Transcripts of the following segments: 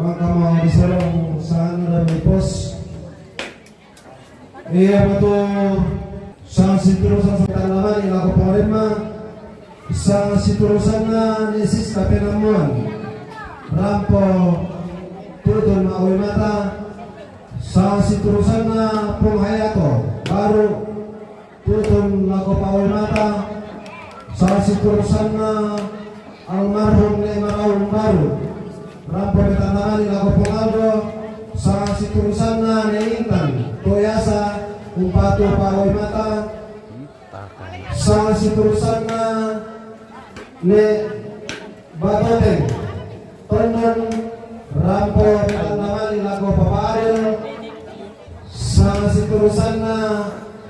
maka mau diserang sana dan pos. Iya betul. Sang siturusan tanaman yang aku pengarima. Sang siturusan na nesis kapenamuan. Rampo tutun maui mata. Sang siturusan na punghayato baru tutun lako paui mata. Sang siturusan na almarhum Nemarau baru. Rampo ketanamani lako pengaldo. Sang siturusan na neintan toyasa umpatu paui mata. Sang siturusan na ne batoteng tonon rampo ketanamani lako paparil. Sang siturusan na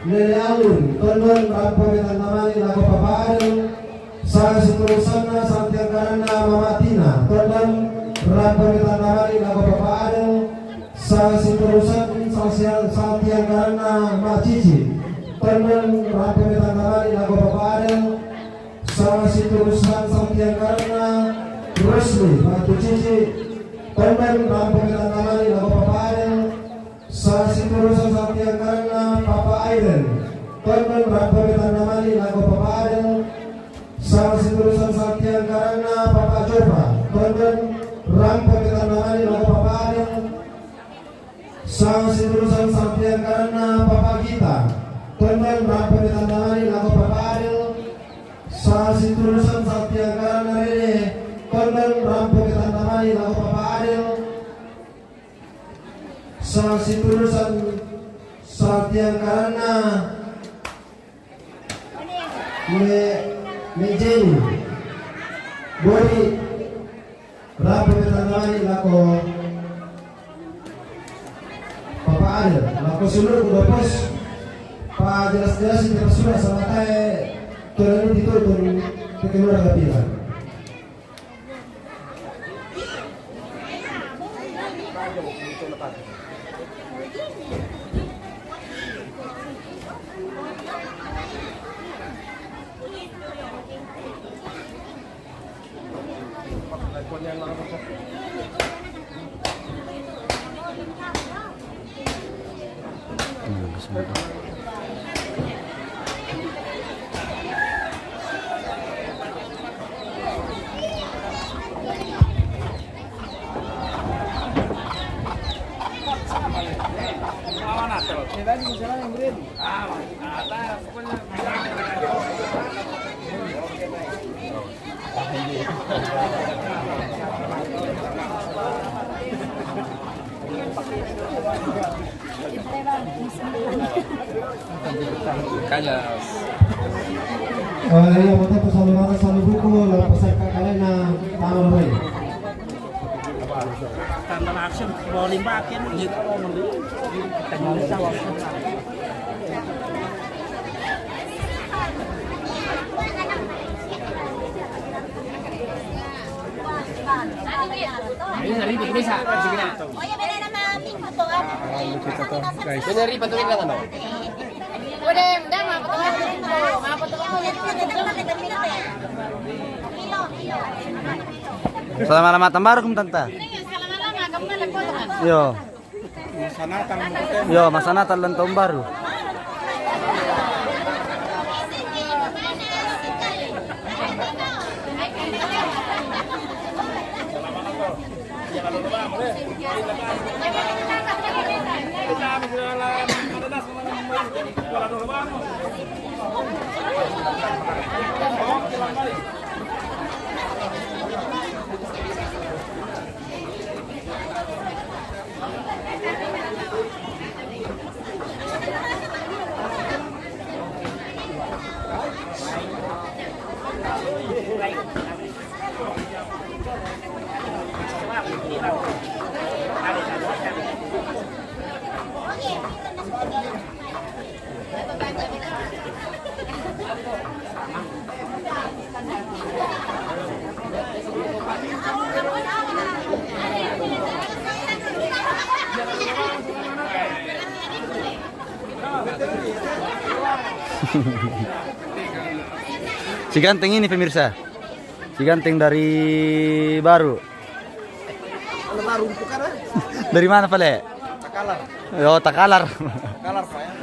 nene alun tonon rampo ketanamani lako paparil. Sang siturusan na santiangkarana mamatina tonon rampo ketanamani lako paparil. Sang siturusan santiangkarana macici tonon rampo ketanamani lako paparil. Sang siturusan santiangkarana Rusli batu cici tonon rampo ketanamani lako paparil. Sang siturusan santiangkarana Papa Aiden tonon rampo ketanamani lako paparil. Sang siturusan santiangkarana Papa Jopa tonon rampo ketanamani lako paparil. Sang siturusan santiangkarana Papa Gita tonon rampo ketanamani lako paparil. Sang siturusan santiangkarana Rene tonon rampo ketanamani lako paparil. Sang siturusan santiangkarana Mejeni Bodi rampo ketanamani lako paparil. Lako sulur kuda pos pa jelas-jelas ini tersudah sama tae turun itu turun kekeluar kapilan. Iya, betul pesaluran selalu buku lalu pesan kalian na tahu boy. Tanpa action bowling bakin gitu mau beli. Ini hari ini bisa segini. Oh ya beda nama Ming patokan. Kita tuh guys. Bener patuhin kan no? Udah mah patokan itu. Mah patokan mau jadi kita minat ya. Kilo. Selamat tambar kum tante. Selamat kamu kan patokan. Yo. Masanatan. Yo, masanatan lan tahun baru. Si ganteng ini pemirsa, si ganteng dari baru. Dari mana pale? Takalar. Oh, Takalar. Takalar Pak ya.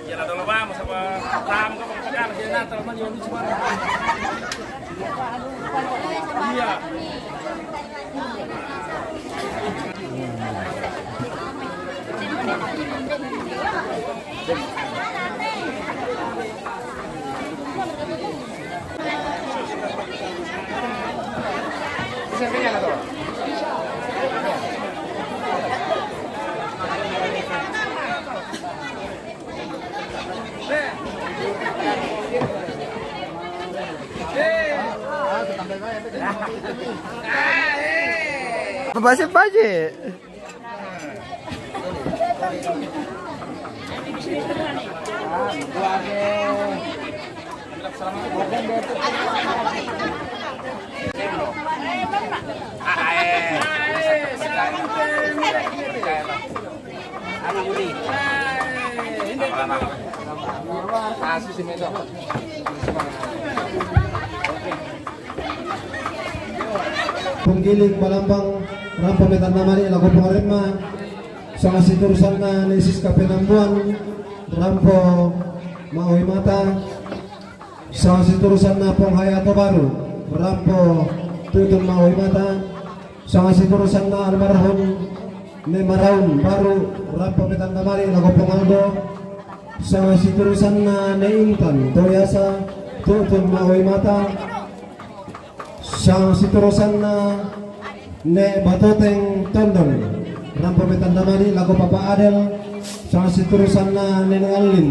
Ya lah dulu bang, sama ram kamu sekarang jadi natal mana yang lucu banget. Iya. Bisa punya nggak tuh? Pabasip aja. Penggiling Balambang Rampo Metan Namani lagu pengarima sama siturusan na Nesis Kapenambuan Rampo Maui Mata sama siturusan na Ponghayato Baru Rampo Tutun Maui Mata sama siturusan na almarhum Nemaraun Baru Rampo Metan Namani lagu pengaldo sama siturusan na Neintan Toyasa Tutun Maui Mata sang siturusan na ne Batoteng Tondong Rampo Metan Damani lagu Papa Adel sang siturusan na Neneng Alin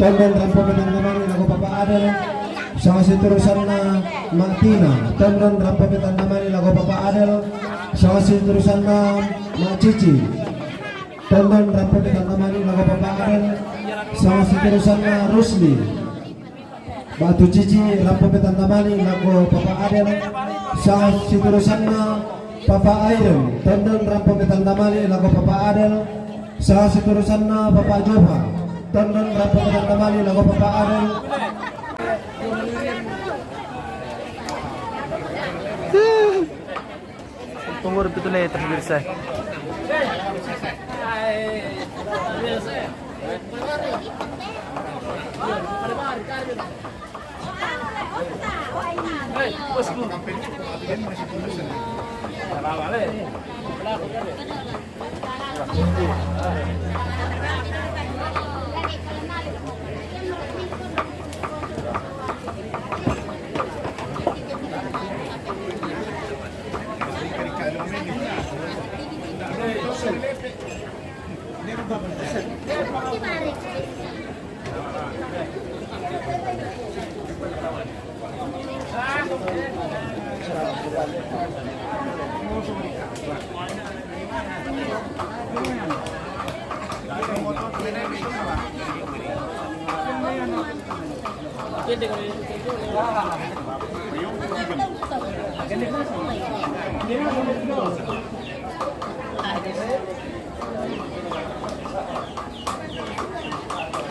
Tondong Rampo Metan Damani lagu Papa Adel sang siturusan na Matina Tondong Rampo Metan Damani lagu Papa Adel sang siturusan na Mak Cici Tondong Rampo Metan Damani lagu Papa Adel sang siturusan na Rusli Batu Cici Rampo Metan Damani lagu Papa Adel sang siturusan na Papa Iron Tondon Rampo Metan Damani lagu Papa Adel sang siturusan na Papa Joha Tondon Rampo Metan Damani lagu Papa Adel Umur betul ya pemirsa.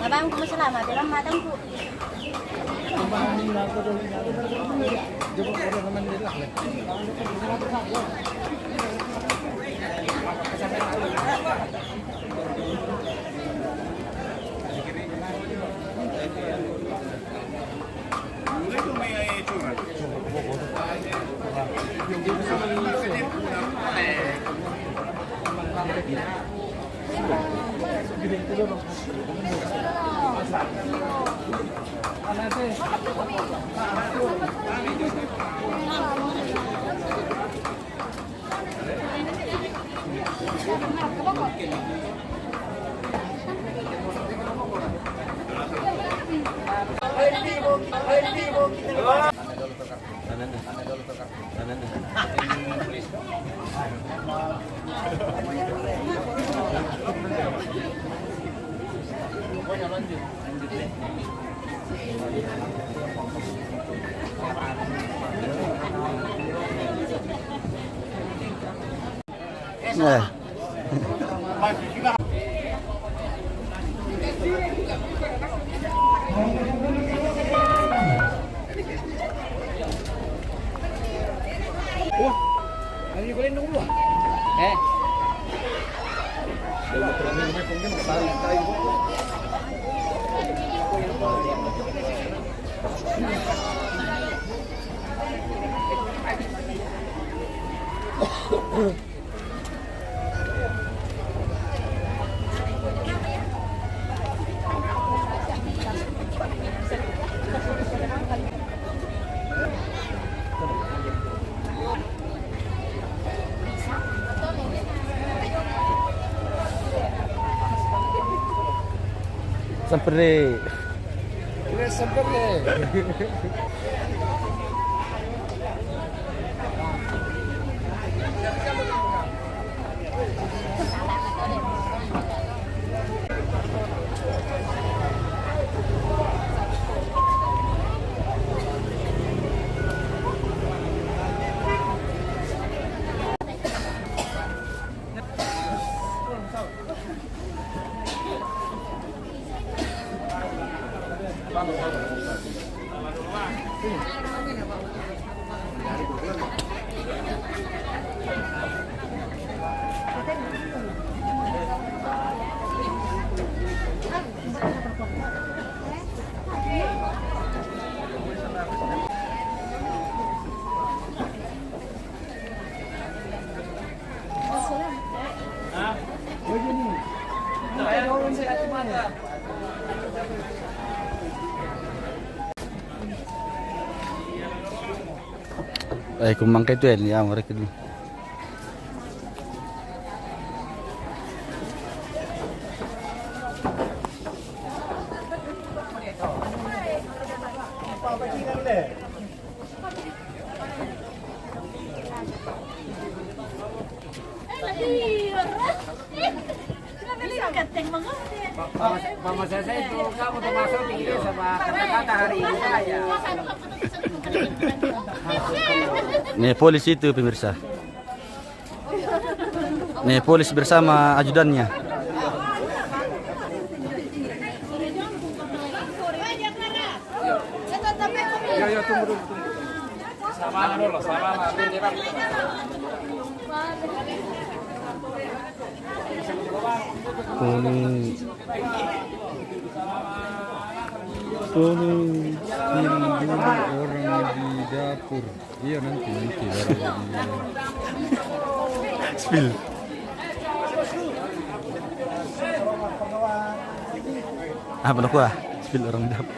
Abang, masalamat. Dalam matang po. Eh. Sempere. Ay, kumang kayo ya, mereka dulu. Mama saya itu kamu termasuk tinggi sama kata-kata hari ini saya. Nih polisi itu pemirsa. Nih polis bersama ajudannya. Ya tunggu dulu. Sama dulu, sama bendera. Tolong dulu orang di dapur. Iya nanti orang di Spill. Ah, belum kuah. Spill orang dapur.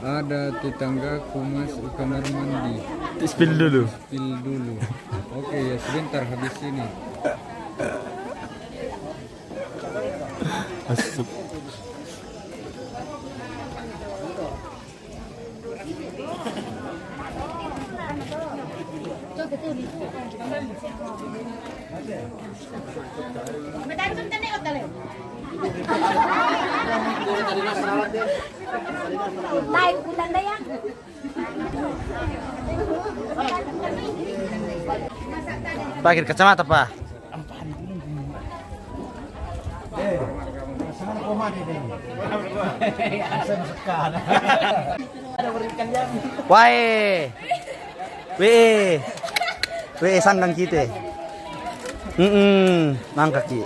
ada tetanggaku masuk kamar mandi. Spill dulu. Spill dulu. Oke ya sebentar habis ini. Masuk. Live ulang na yan. Pakai kacamata, Pak. Sana ko mati din. Wae. We sanggang kita. Mangkak ki.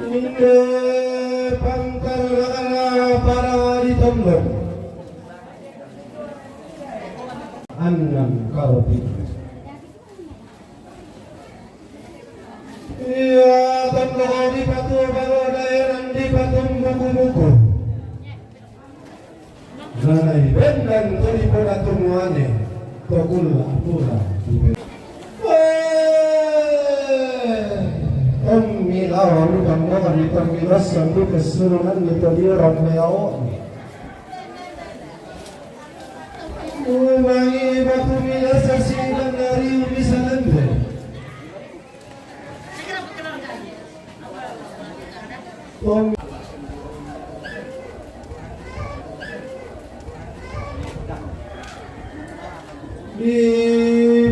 Inde pantar para di tombol. Angan Karoti. Iya, tanda di patu baru daerah di patung buku-buku. Nanai bendang tuli pada tumuane, tokulah pula. Ommi lawan bangga di panggilas sampai keseluruhan itu dia Romeo. Ulangi batu milas sasilan dari bisa lende. Di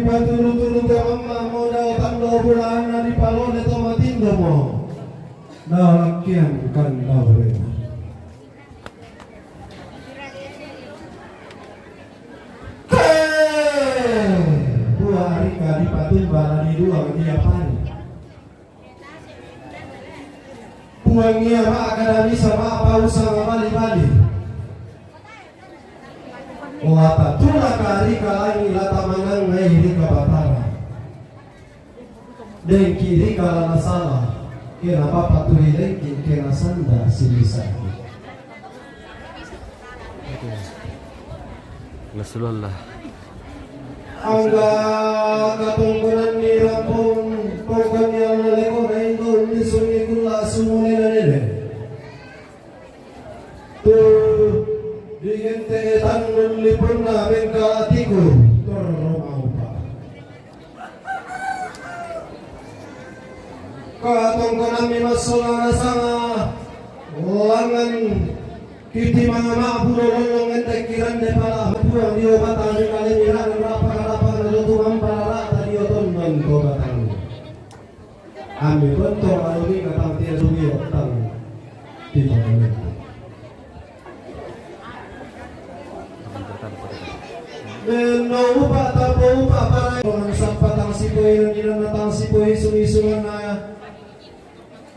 paturu-turu mama modal tanda bulan di palon itu matindo mo. Nalakian kan dahre. Dua hari kali patun bala di dua dia pani. Buangnya ma akademi sama apa usaha bali-bali. Lata tula kari kalangi lata mangang ngai rika batara. Dan kiri kala nasala kira papa turi lengki kira sanda silisaki. Rasulullah. Angga katungkunan ni Lampung kongkan yang leleko na indon ni sungi gula sumune na nene. Tu digente tanun lipun na bengkatiku toromau pa. Katungkunan ni masola sanga langan kiti mga maapuro lolong entek kiran de pala buang di obatan di kali mirang berapa nalutungan para tadi otonon ko batang. Ami bentuk alumi katang tia subi otang di bawah. Neno upa tapo upa para orang sapatang sipoy nila natang sipoy sumi-suman na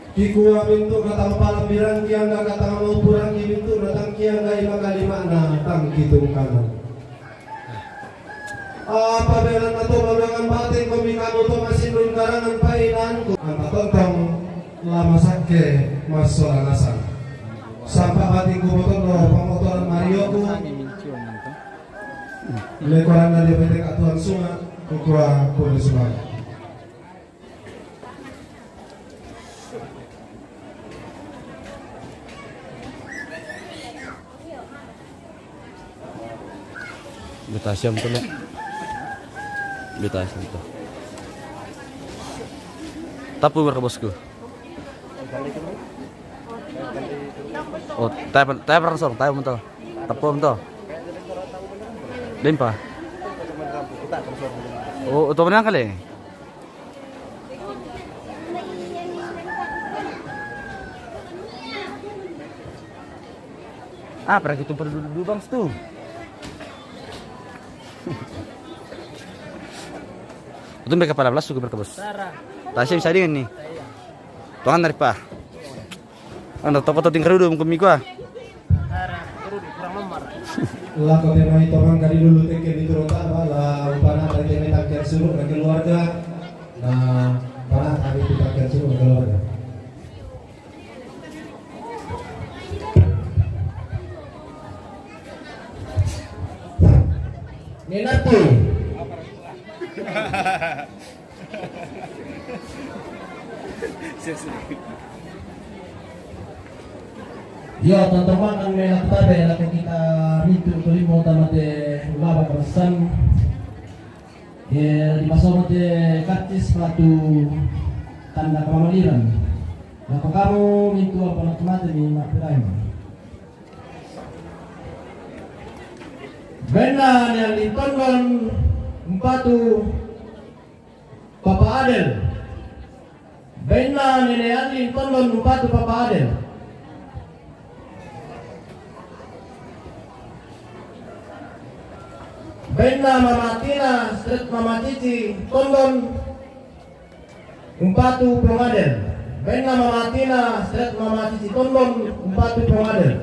Kikuha pintu katang palambiran kiang ga katang mau purang di pintu datang kiang ga ima kalima na tang kitung kanan. Apa belan na to malangan batin kumikano to masinun karangan painan ko. Ang patontong lama sakke masolanasan. Sampai batin ko motor no pamotoran Mario ko. Lekoran na dia petek atuan sunga kukuha kulit sunga. Betasyam tuh lah. Betasyam tuh. Tapu berke bosku. Oh, tayo langsung, tayo mental. Tapu mental. Limpa. Oh, itu menang kali. Ah, pernah gitu dulu bang tuh. Itu mereka pada belas juga berkebus. Tasya bisa dingin nih. Tuhan dari pak. Anda toko tuh tinggal dulu mungkin gua. Lah kau tema itu orang kali dulu tengkel di turunkan lah upana dari tema takir suruh ke keluarga. Nah, para hari itu takir suruh ke keluarga. Nenatu. Ya teman-teman ang may nakatabi na kita rito tuloy mo tamate ulaba karasan di pasok de kartis patu tanda pamaliran na kamu mintu apa na tamate ni mapiray bena yang lintongon empatu Papa Adel bena nenean lintongon empatu Papa Adel Benda Mama Tina, Street Mama Cici, Tondon, Umpatu Promadel. Benda Mama Tina, Street Mama Cici, Tondon, Umpatu Promadel.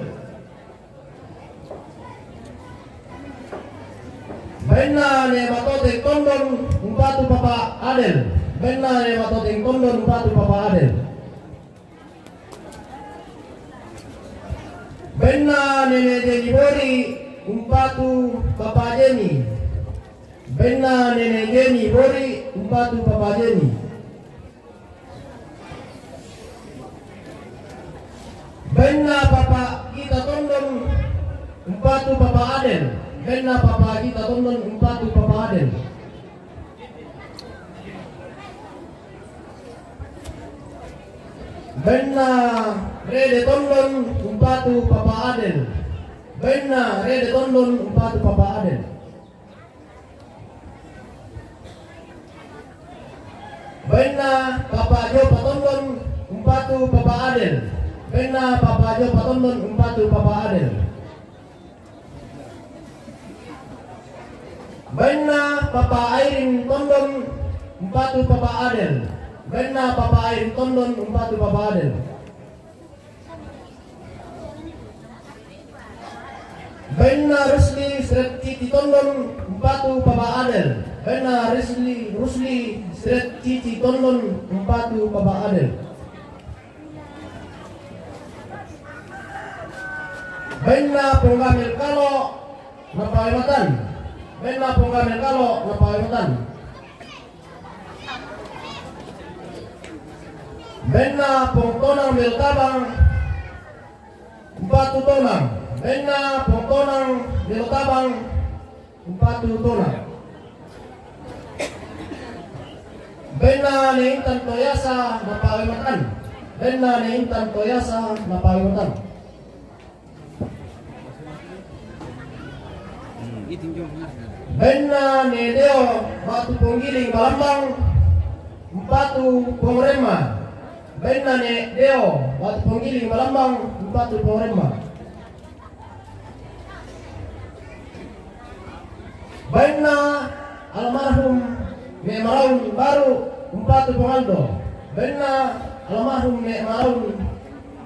Benna ne matoteng tondon umpatu Papa Adel. Benna ne matoteng tondon umpatu Papa Adel. Benna nene Jenny Bori umpatu Papa Jenny. Benna nene Jenny Bori umpatu Papa Jenny. Benna Papa kita tondon umpatu Papa Adel. Benna Papa kita tondon umpatu Papa Adel. Benna rede tondon umpatu Papa Adel. Benna rede tondon umpatu Papa Adel. Benna Papa Jo patondon umpatu Papa Adel. Benna Papa Jo patondon umpatu Papa Adel. Benna Papa Airin tondon umpatu Papa Adel. Benna Papa Airin tondon umpatu Papa Adel. Benna Rusli Sret Cici tondon umpatu Papa Adel. Benna Rusli Sret Cici tondon umpatu Papa Adel. Benna Punggamil Kalo Napawematan. Benna Punggamil Kalo Napawematan. Benna Pungtonang Miltabang umpatu tonang. Benna Pungtonang Miltabang umpatu tonang. Benna Neintan Toyasa Napawematan. Benna Neintan Toyasa Napawematan. Benna Nedeo Batu Penggiling Balambang umpatu Pongrema. Benna Nedeo Batu Penggiling Balambang umpatu Pongrema. Benna almarhum Nek Maraun Baru umpatu Pongaldo. Benna almarhum Nek Maraun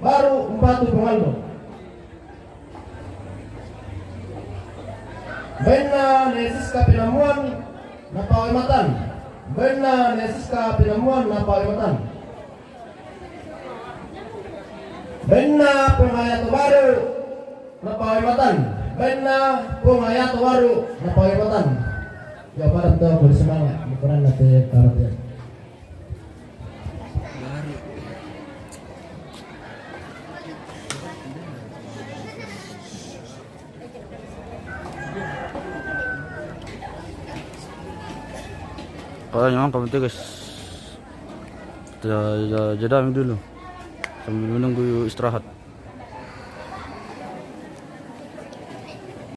Baru umpatu Pongaldo. Benna Nesiska Pinamuan Napawematan. Benna Nesiska Pinamuan Napawematan. Benna Punghayato Baru Napawematan. Benna Punghayato Baru Napawematan. Jawaban itu bersemangat ukuran nanti karakter. Kalau nyaman pamit guys. Kita jeda dulu sambil menunggu istirahat.